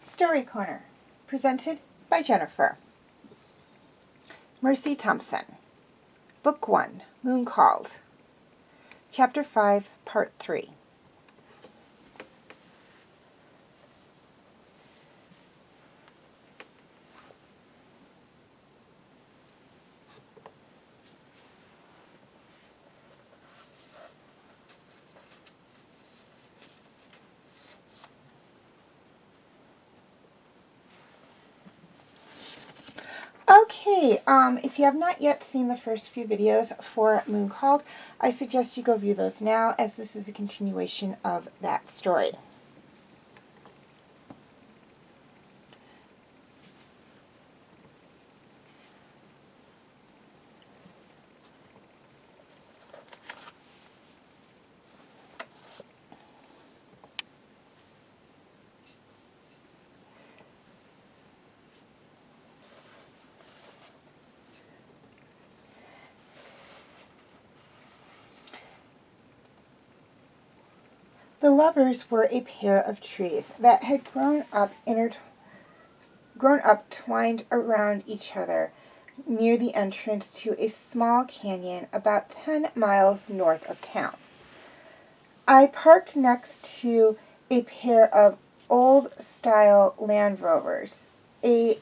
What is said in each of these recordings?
Story Corner, presented by Jennifer. Mercy Thompson. Book 1, Moon Called. Chapter 5, Part 3. Okay, if you have not yet seen the first few videos for Moon Called, I suggest you go view those now, as this is a continuation of that story. The lovers were a pair of trees that had grown up twined around each other near the entrance to a small canyon about 10 miles north of town. I parked next to a pair of old-style Land Rovers, a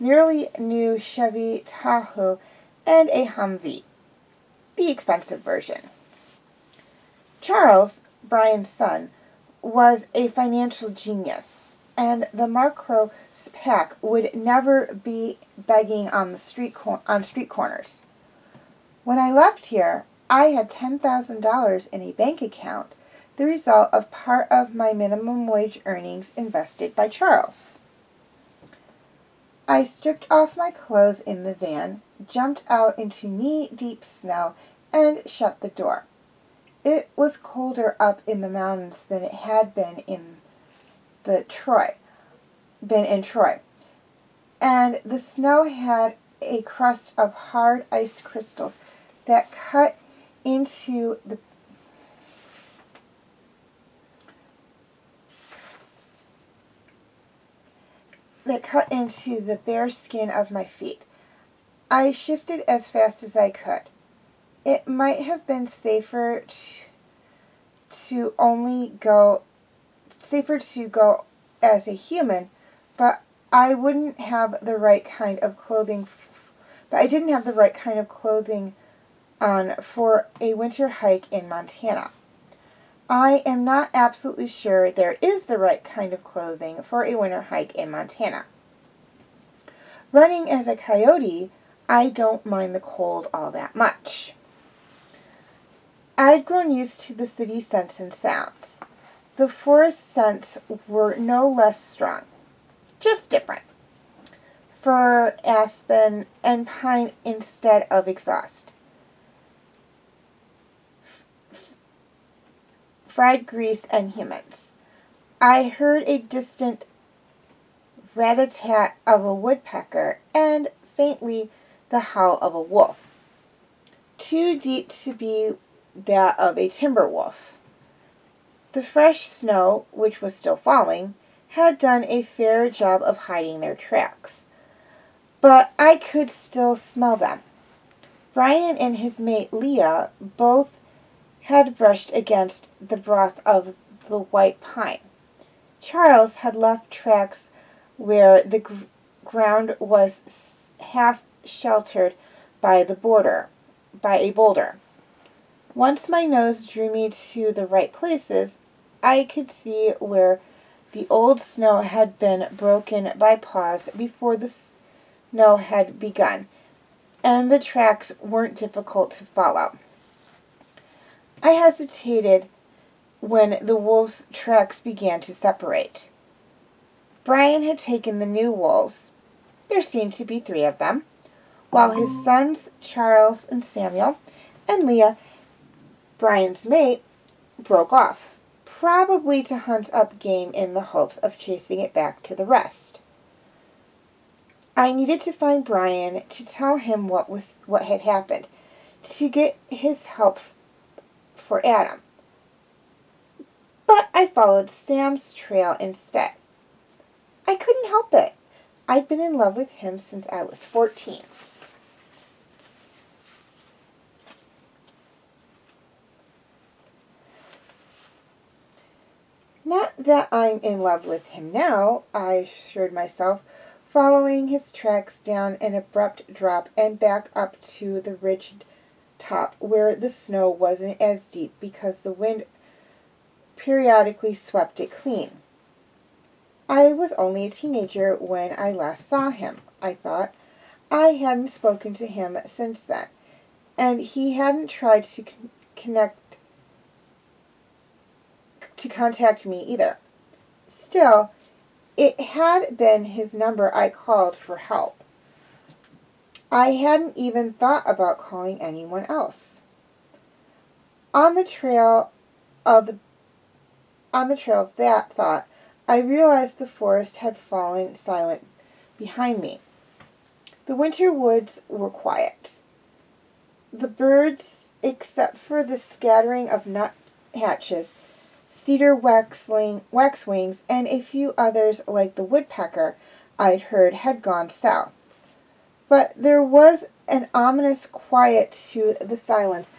nearly new Chevy Tahoe, and a Humvee, the expensive version. Charles, Brian's son, was a financial genius, and the Marcro's pack would never be begging on street corners. When I left here, I had $10,000 in a bank account, the result of part of my minimum wage earnings invested by Charles. I stripped off my clothes in the van, jumped out into knee-deep snow, and shut the door. It was colder up in the mountains than it had been in Troy, and the snow had a crust of hard ice crystals that cut into the bare skin of my feet. I shifted as fast as I could. It might have been safer to go as a human, but I didn't have the right kind of clothing on for a winter hike in Montana. I am not absolutely sure there is the right kind of clothing for a winter hike in Montana. Running as a coyote, I don't mind the cold all that much. I'd grown used to the city scents and sounds. The forest scents were no less strong, just different. Fir, aspen, and pine instead of exhaust. Fried grease and humans. I heard a distant rat-a-tat of a woodpecker and faintly the howl of a wolf. too deep to be that of a timber wolf. The fresh snow, which was still falling, had done a fair job of hiding their tracks, but I could still smell them. Brian and his mate Leah both had brushed against the broth of the white pine. Charles had left tracks where the ground was half sheltered by a boulder. Once my nose drew me to the right places, I could see where the old snow had been broken by paws before the snow had begun, and the tracks weren't difficult to follow. I hesitated when the wolves' tracks began to separate. Brian had taken the new wolves, there seemed to be 3 of them, while his sons, Charles and Samuel, and Leah, Brian's mate, broke off, probably to hunt up game in the hopes of chasing it back to the rest. I needed to find Brian to tell him what had happened, to get his help for Adam. But I followed Sam's trail instead. I couldn't help it. I'd been in love with him since I was 14. Not that I'm in love with him now, I assured myself, following his tracks down an abrupt drop and back up to the ridge top where the snow wasn't as deep because the wind periodically swept it clean. I was only a teenager when I last saw him, I thought. I hadn't spoken to him since then, and he hadn't tried to contact me either. Still, it had been his number I called for help. I hadn't even thought about calling anyone else. On the trail of that thought, I realized the forest had fallen silent behind me. The winter woods were quiet. The birds, except for the scattering of nuthatches, cedar waxwings, and a few others like the woodpecker I'd heard, had gone south. But there was an ominous quiet to the silence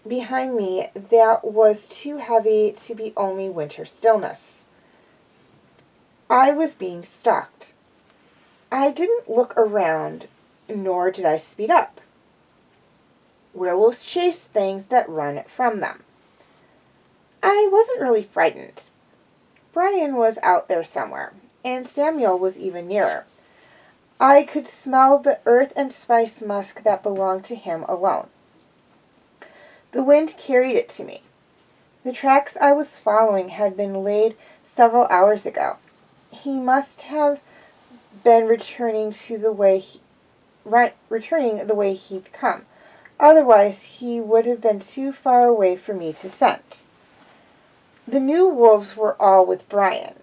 behind me that was too heavy to be only winter stillness. I was being stalked. I didn't look around, nor did I speed up. Werewolves chase things that run from them. I wasn't really frightened. Brian was out there somewhere, and Samuel was even nearer. I could smell the earth and spice musk that belonged to him alone. The wind carried it to me. The tracks I was following had been laid several hours ago. He must have been returning the way he'd come. Otherwise, he would have been too far away for me to scent. The new wolves were all with Brian,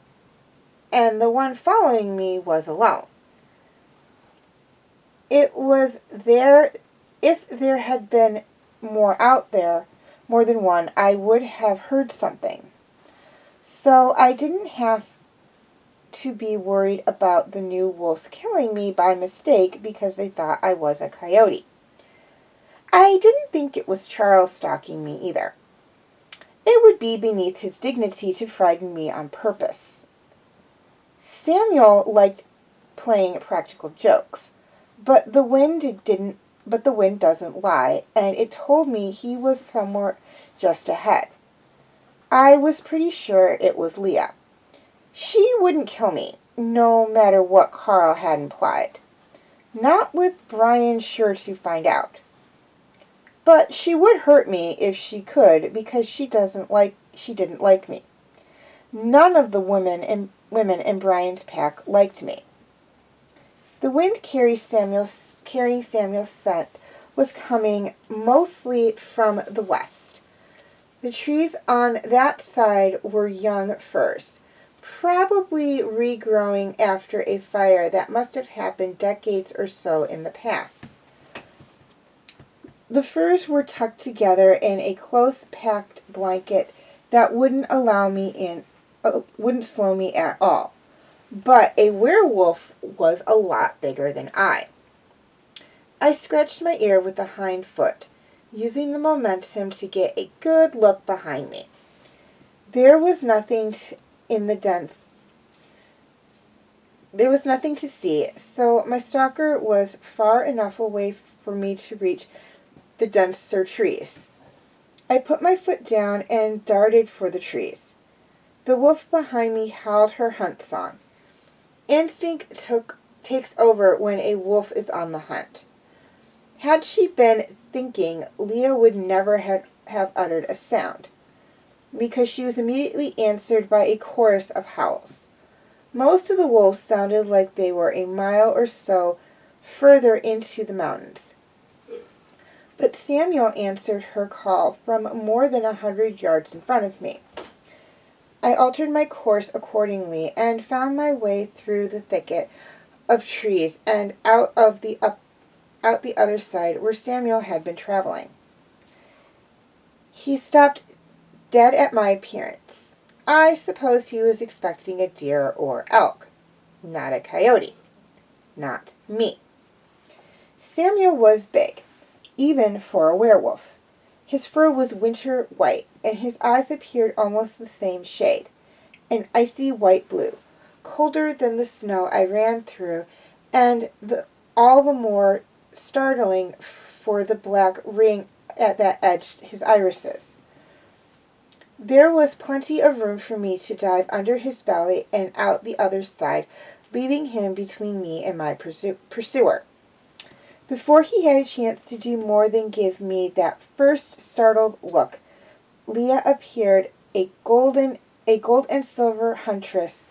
and the one following me was alone. If there had been more out there, more than one, I would have heard something. So I didn't have to be worried about the new wolves killing me by mistake because they thought I was a coyote. I didn't think it was Charles stalking me either. It would be beneath his dignity to frighten me on purpose. Samuel liked playing practical jokes, but the wind doesn't lie, and it told me he was somewhere just ahead. I was pretty sure it was Leah. She wouldn't kill me, no matter what Carl had implied. Not with Brian sure to find out. But she would hurt me if she could, because she didn't like me. None of the women in Brian's pack liked me. The wind carrying Samuel's scent was coming mostly from the west. The trees on that side were young firs, probably regrowing after a fire that must have happened decades or so in the past. The furs were tucked together in a close-packed blanket that wouldn't slow me at all. But a werewolf was a lot bigger than I. I scratched my ear with the hind foot, using the momentum to get a good look behind me. There was nothing to see, so my stalker was far enough away for me to reach the denser trees. I put my foot down and darted for the trees. The wolf behind me howled her hunt song. Instinct takes over when a wolf is on the hunt. Had she been thinking, Leah would never have uttered a sound, because she was immediately answered by a chorus of howls. Most of the wolves sounded like they were a mile or so further into the mountains. But Samuel answered her call from more than 100 yards in front of me. I altered my course accordingly and found my way through the thicket of trees and out the other side where Samuel had been traveling. He stopped dead at my appearance. I suppose he was expecting a deer or elk, not a coyote. Not me. Samuel was big, even for a werewolf. His fur was winter white, and his eyes appeared almost the same shade, an icy white-blue, colder than the snow I ran through, and all the more startling for the black ring that edged his irises. There was plenty of room for me to dive under his belly and out the other side, leaving him between me and my pursuer. Before he had a chance to do more than give me that first startled look, Leah appeared, a gold and silver huntress,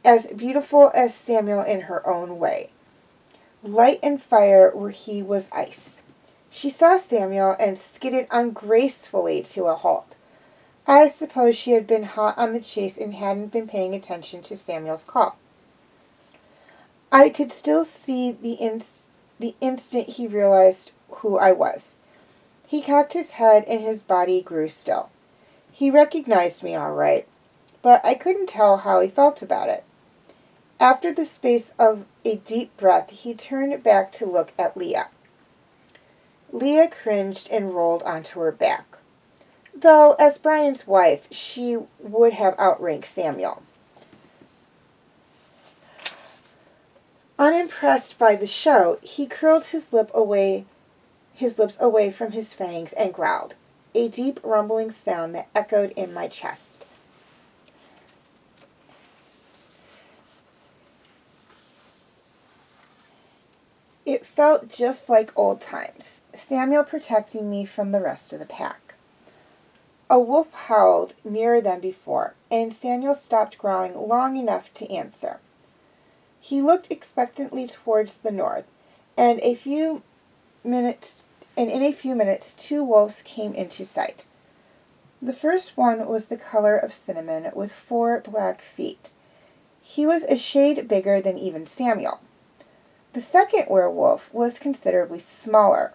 as beautiful as Samuel in her own way. Light and fire where he was ice. She saw Samuel and skidded ungracefully to a halt. I suppose she had been hot on the chase and hadn't been paying attention to Samuel's call. I could still see the instant he realized who I was. He cocked his head and his body grew still. He recognized me all right, but I couldn't tell how he felt about it. After the space of a deep breath, he turned back to look at Leah. Leah cringed and rolled onto her back, though as Brian's wife, she would have outranked Samuel. Unimpressed by the show, he curled his lips away from his fangs and growled, a deep rumbling sound that echoed in my chest. It felt just like old times, Samuel protecting me from the rest of the pack. A wolf howled nearer than before, and Samuel stopped growling long enough to answer. He looked expectantly towards the north, and in a few minutes 2 wolves came into sight. The first one was the color of cinnamon with 4 black feet. He was a shade bigger than even Samuel. The second werewolf was considerably smaller.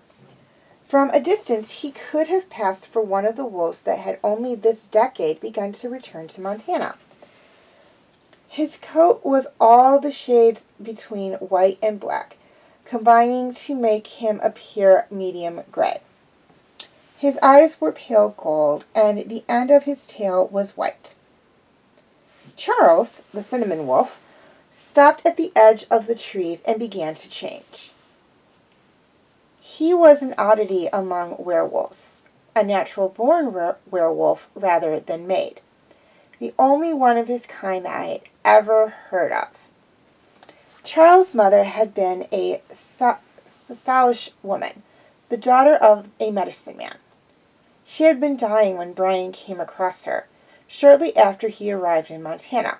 From a distance, he could have passed for one of the wolves that had only this decade begun to return to Montana. His coat was all the shades between white and black, combining to make him appear medium gray. His eyes were pale gold, and the end of his tail was white. Charles, the cinnamon wolf, stopped at the edge of the trees and began to change. He was an oddity among werewolves, a natural-born werewolf rather than made, the only one of his kind that I had ever heard of. Charles' mother had been a Salish woman, the daughter of a medicine man. She had been dying when Brian came across her, shortly after he arrived in Montana.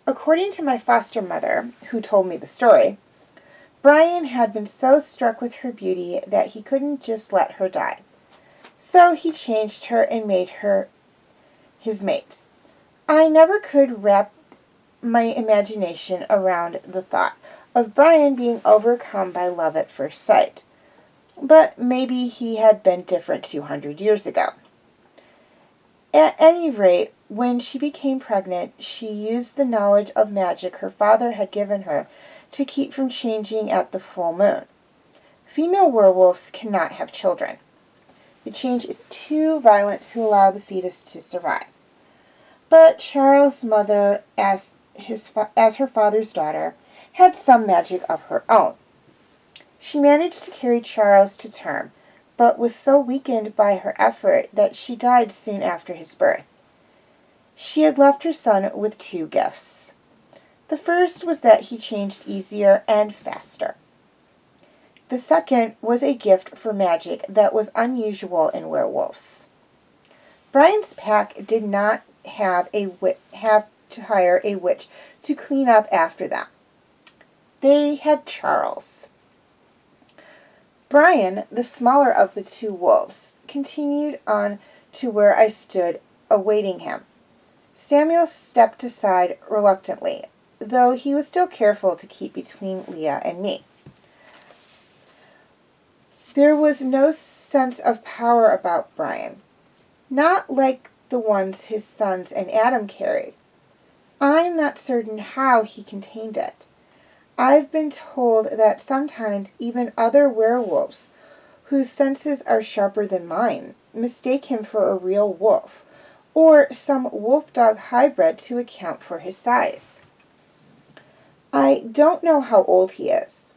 According to my foster mother, who told me the story, Brian had been so struck with her beauty that he couldn't just let her die. So he changed her and made her his mate. I never could wrap my imagination around the thought of Brian being overcome by love at first sight. but maybe he had been different 200 years ago. At any rate, when she became pregnant, she used the knowledge of magic her father had given her to keep from changing at the full moon. Female werewolves cannot have children. The change is too violent to allow the fetus to survive. But Charles' mother, as her father's daughter, had some magic of her own. She managed to carry Charles to term, but was so weakened by her effort that she died soon after his birth. She had left her son with 2 gifts. The first was that he changed easier and faster. The second was a gift for magic that was unusual in werewolves. Brian's pack did not have to hire a witch to clean up after them. They had Charles. Brian, the smaller of the 2 wolves, continued on to where I stood awaiting him. Samuel stepped aside reluctantly, though he was still careful to keep between Leah and me. There was no sense of power about Brian, not like the ones his sons and Adam carried. I'm not certain how he contained it. I've been told that sometimes even other werewolves, whose senses are sharper than mine, mistake him for a real wolf, or some wolf-dog hybrid to account for his size. I don't know how old he is.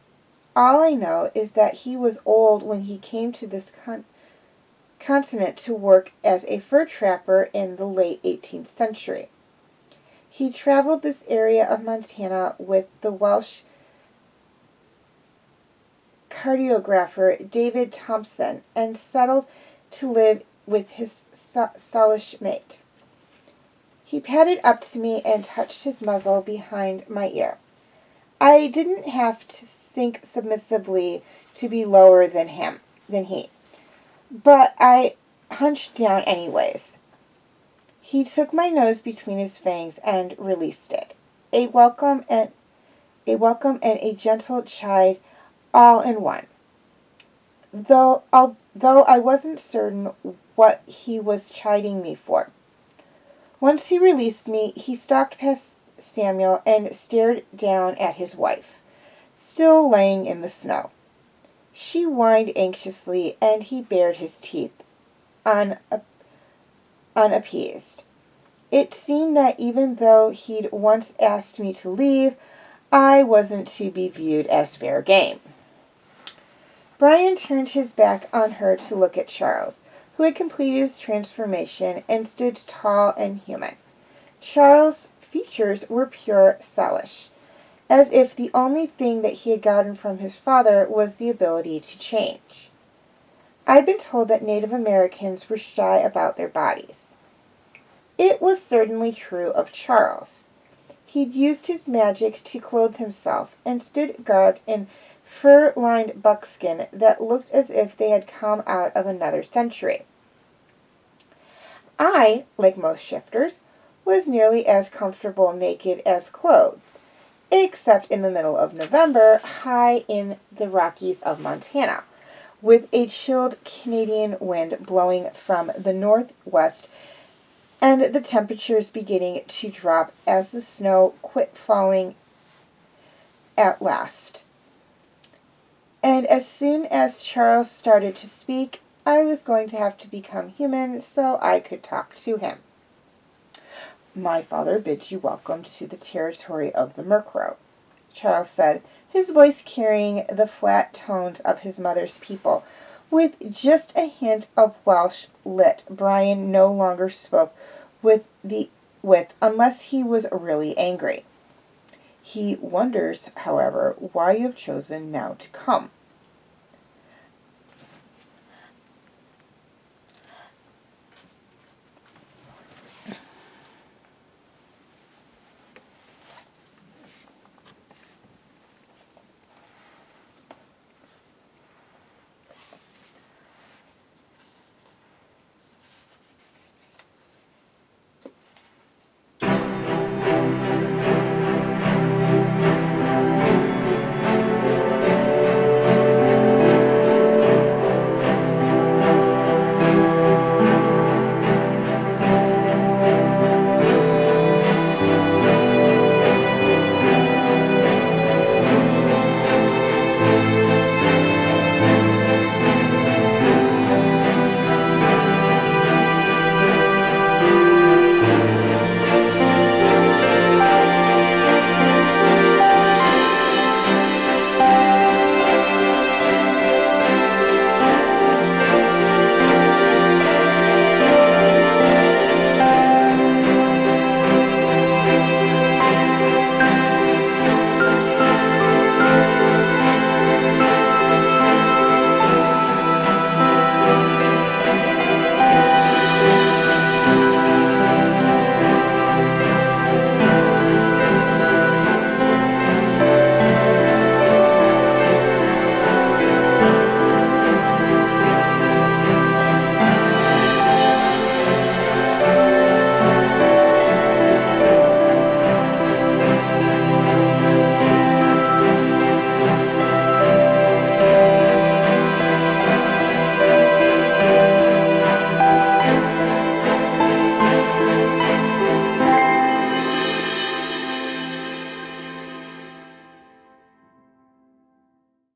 All I know is that he was old when he came to this continent to work as a fur trapper in the late 18th century. He traveled this area of Montana with the Welsh cartographer David Thompson and settled to live with his Salish mate. He padded up to me and touched his muzzle behind my ear. I didn't have to sink submissively to be lower than he, but I hunched down anyways. He took my nose between his fangs and released it. A welcome and a gentle chide all in one. Though I wasn't certain what he was chiding me for. Once he released me, he stalked past Samuel and stared down at his wife, still laying in the snow. She whined anxiously, and he bared his teeth, unappeased. It seemed that even though he'd once asked me to leave, I wasn't to be viewed as fair game. Brian turned his back on her to look at Charles, who had completed his transformation and stood tall and human. Charles' features were pure Salish, as if the only thing that he had gotten from his father was the ability to change. I'd been told that Native Americans were shy about their bodies. It was certainly true of Charles. He'd used his magic to clothe himself and stood garbed in fur-lined buckskin that looked as if they had come out of another century. I, like most shifters, was nearly as comfortable naked as clothed, except in the middle of November, high in the Rockies of Montana, with a chilled Canadian wind blowing from the northwest and the temperatures beginning to drop as the snow quit falling at last. And as soon as Charles started to speak, I was going to have to become human so I could talk to him. "My father bids you welcome to the territory of the Murkrow," Charles said, his voice carrying the flat tones of his mother's people. With just a hint of Welsh lit, Brian no longer spoke with unless he was really angry. "He wonders, however, why you have chosen now to come."